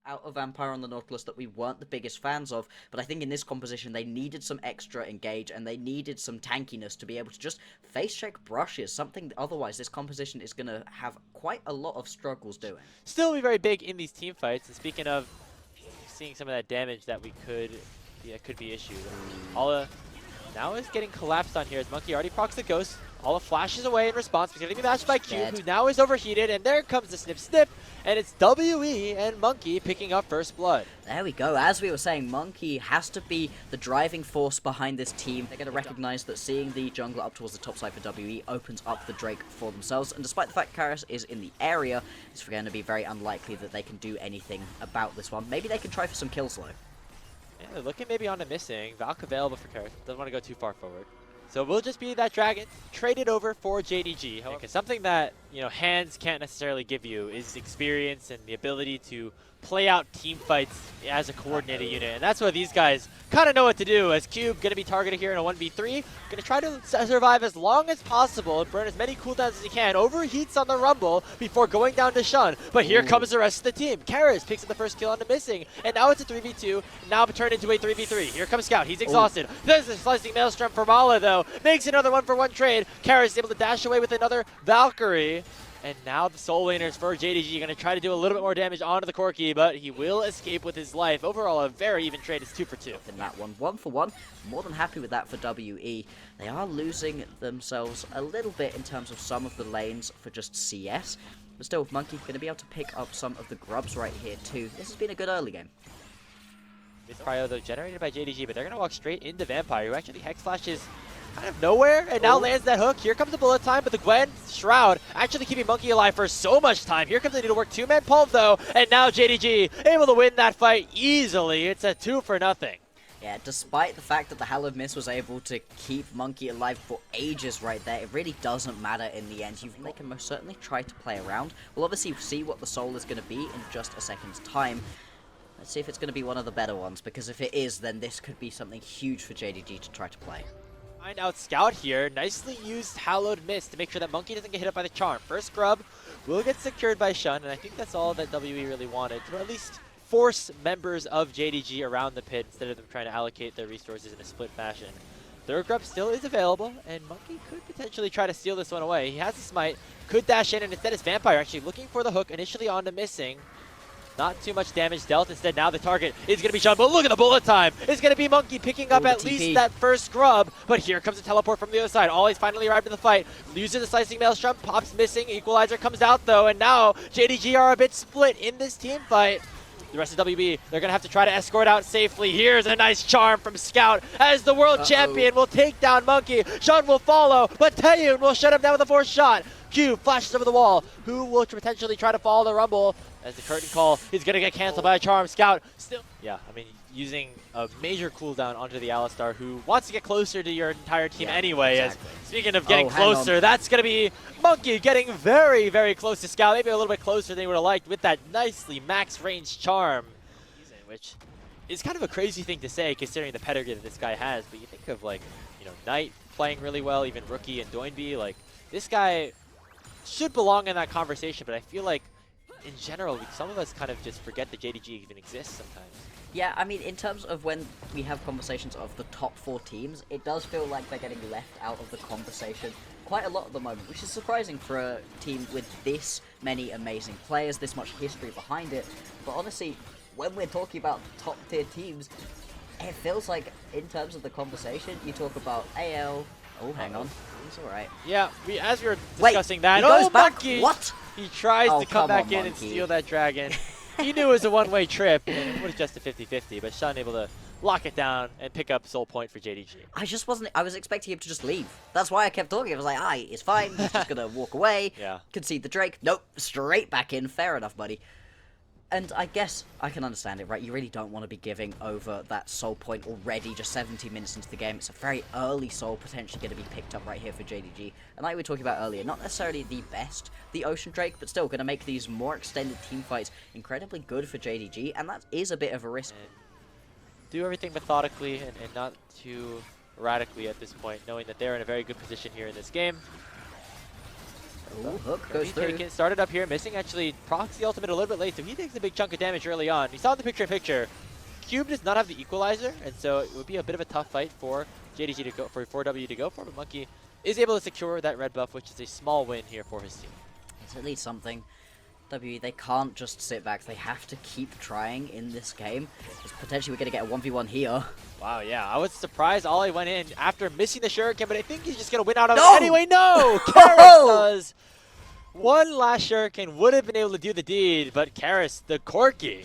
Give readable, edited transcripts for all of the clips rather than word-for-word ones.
out of Vampire on the Nautilus that we weren't the biggest fans of, but I think in this composition they needed some extra engage and they needed some tankiness to be able to just face check brushes, something otherwise this composition is going to have quite a lot of struggles doing. Still be very big in these team fights, and speaking of seeing some of that damage that we could be issued. Alla now is getting collapsed on here as Monkey already procs the Ghost. Alla flashes away in response. He's going to be matched by Cube, who now is overheated, and there comes the snip, and it's WE and Monkey picking up first blood. There we go. As we were saying, Monkey has to be the driving force behind this team. They're going to recognize that seeing the jungler up towards the top side for WE opens up the Drake for themselves, and despite the fact Karis is in the area, it's going to be very unlikely that they can do anything about this one. Maybe they can try for some kills though. Yeah, they're looking maybe on a missing. Valk available for Karis. Doesn't want to go too far forward. So we'll just be that dragon traded over for JDG. Because something that, you know, hands can't necessarily give you is experience and the ability to play out team fights as a coordinated unit. And that's what these guys kind of know what to do. As Cube going to be targeted here in a 1v3. Going to try to survive as long as possible and burn as many cooldowns as he can. Overheats on the Rumble before going down to Shun. But here comes the rest of the team. Karis picks up the first kill on the missing. And now it's a 3v2. Now turned into a 3v3. Here comes Scout. He's exhausted. There's a slicing maelstrom for Mala though. Makes another 1-for-1 trade. Karis is able to dash away with another Valkyrie. And now the soul laners for JDG are going to try to do a little bit more damage onto the Corki, but he will escape with his life. Overall, a very even trade. It's 2 for 2. In that one, 1 for 1. More than happy with that for WE. They are losing themselves a little bit in terms of some of the lanes for just CS. But still, Monkey going to be able to pick up some of the grubs right here too. This has been a good early game. This cryo, though, generated by JDG, but they're going to walk straight into Vampire, who actually Hex Flashes kind of nowhere, and now lands that hook. Here comes the bullet time, but the Gwen Shroud actually keeping Monkey alive for so much time. Here comes the Needlework 2-man pulp, though, and now JDG able to win that fight easily. It's a 2 for 0. Yeah, despite the fact that the Hallowed Mist was able to keep Monkey alive for ages right there, it really doesn't matter in the end. They can most certainly try to play around. We'll obviously see what the soul is going to be in just a second's time. Let's see if it's going to be one of the better ones, because if it is, then this could be something huge for JDG to try to play. Find out Scout here. Nicely used Hallowed Mist to make sure that Monkey doesn't get hit up by the charm. First grub will get secured by Shun, and I think that's all that WE really wanted, to at least force members of JDG around the pit instead of them trying to allocate their resources in a split fashion. Third grub still is available, and Monkey could potentially try to steal this one away. He has a smite, could dash in, and instead it's Vampire actually looking for the hook, initially on the missing. Not too much damage dealt. Instead, now the target is going to be Shun. But look at the bullet time. It's going to be Monkey picking up at least that first grub. But here comes a teleport from the other side. Ollie's finally arrived in the fight. Uses the slicing maelstrom. Pops missing. Equalizer comes out, though. And now JDG are a bit split in this team fight. The rest of WB, they're going to have to try to escort out safely. Here's a nice charm from Scout as the world champion will take down Monkey. Shun will follow, but Taeyun will shut him down with a fourth shot. Q flashes over the wall. Who will potentially try to follow the Rumble as the curtain call is going to get canceled by a charm. Scout still, yeah, I mean, using a major cooldown onto the Alistar, who wants to get closer to your entire team anyway. Exactly. As speaking of getting closer, that's going to be Monkey getting very, very close to Scout, maybe a little bit closer than he would have liked with that nicely max range charm, which is kind of a crazy thing to say considering the pedigree that this guy has. But you think of, like, you know, Knight playing really well, even Rookie and Doinby, like, this guy should belong in that conversation, but I feel like in general, some of us kind of just forget that JDG even exists sometimes. Yeah, I mean, in terms of when we have conversations of the top 4 teams, it does feel like they're getting left out of the conversation quite a lot at the moment, which is surprising for a team with this many amazing players, this much history behind it. But honestly, when we're talking about top tier teams, it feels like in terms of the conversation, you talk about AL. Oh, hang on. He's alright. Yeah, as we were discussing that. He goes back. Monkey! What? He tries to come back in and steal that dragon. He knew it was a one-way trip, and it was just a 50-50, but Shun able to lock it down and pick up soul point for JDG. I was expecting him to just leave. That's why I kept talking. I was like, it's fine. He's just going to walk away. Yeah. Concede the Drake. Nope. Straight back in. Fair enough, buddy. And I guess I can understand it, right? You really don't want to be giving over that soul point already, just 17 minutes into the game. It's a very early soul, potentially going to be picked up right here for JDG. And like we were talking about earlier, not necessarily the best, the Ocean Drake, but still going to make these more extended team fights incredibly good for JDG, and that is a bit of a risk. And do everything methodically and not too erratically at this point, knowing that they're in a very good position here in this game. Ooh, hook goes through. Taken, started up here, missing actually procs the ultimate a little bit late, so he takes a big chunk of damage early on. You saw in the picture-in-picture, Cube does not have the equalizer, and so it would be a bit of a tough fight for JDG to go for 4W to go for, but Monkey is able to secure that red buff, which is a small win here for his team. It's at least something. WE, they can't just sit back. They have to keep trying in this game. Because potentially we're going to get a 1v1 here. Wow, yeah. I was surprised Ollie went in after missing the shuriken, but I think he's just going to win out of it anyway. No! Karis does. One last shuriken would have been able to do the deed, but Karis, the Corky,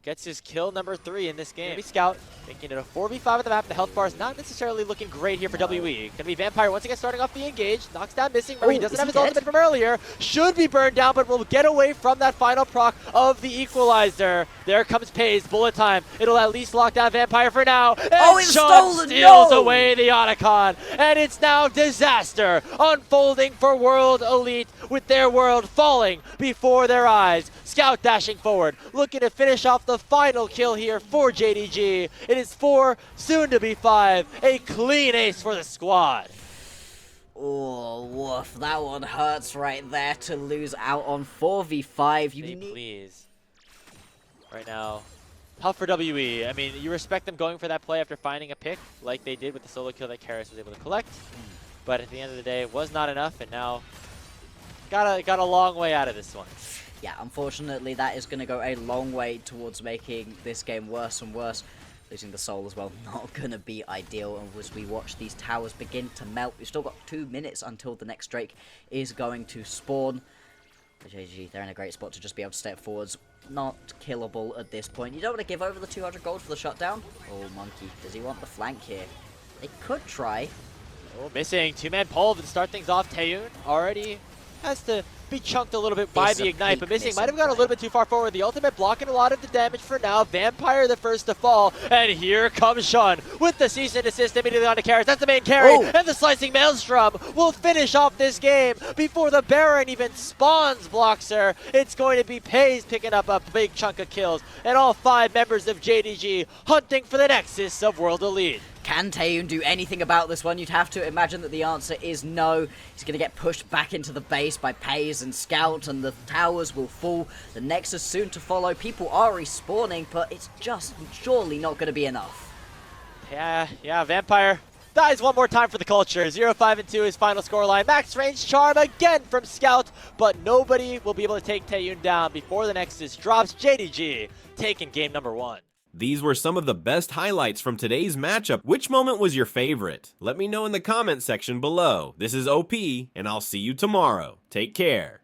gets his kill number 3 in this game. Maybe Scout making it a 4v5 at the map. The health bar is not necessarily looking great here for WE. Gonna be Vampire once again starting off the engage. Knocks down Missing. He doesn't have his ultimate from earlier. Should be burned down, but will get away from that final proc of the equalizer. There comes Pays. Bullet time. It'll at least lock down Vampire for now. And it's Sean stolen! steals away the Otacon. And it's now disaster unfolding for World Elite with their world falling before their eyes. Scout dashing forward, looking to finish off the final kill here for JDG. It is 4, soon to be 5. A clean ace for the squad. Oh, woof. That one hurts right there to lose out on 4v5. You need... Please. Right now, tough for WE. I mean, you respect them going for that play after finding a pick, like they did with the solo kill that Karis was able to collect. But at the end of the day, it was not enough, and now got a long way out of this one. Yeah, unfortunately, that is going to go a long way towards making this game worse and worse. Losing the soul as well, not going to be ideal. And as we watch these towers begin to melt, we've still got 2 minutes until the next Drake is going to spawn. But JDG, they're in a great spot to just be able to step forwards. Not killable at this point. You don't want to give over the 200 gold for the shutdown. Oh, Monkey, does he want the flank here? They could try. Oh, Missing. 2-man pull to start things off. Taeyun already has to be chunked a little bit by the Ignite, but Missing might have gone a little bit too far forward. The ultimate blocking a lot of the damage for now. Vampire the first to fall, and here comes Sean with the cease and desist immediately onto Karis. That's the main carry, and the Slicing Maelstrom will finish off this game before the Baron even spawns Bloxer. It's going to be Pays picking up a big chunk of kills, and all 5 members of JDG hunting for the Nexus of World Elite. Can Taeyun do anything about this one? You'd have to imagine that the answer is no. He's going to get pushed back into the base by Pays and Scout, and the towers will fall. The Nexus soon to follow. People are respawning, but it's just surely not going to be enough. Yeah, Vampire dies one more time for the culture. 0-5-2 his final scoreline. Max range charm again from Scout, but nobody will be able to take Taeyun down before the Nexus drops. JDG taking game number 1. These were some of the best highlights from today's matchup. Which moment was your favorite? Let me know in the comment section below. This is OP, and I'll see you tomorrow. Take care.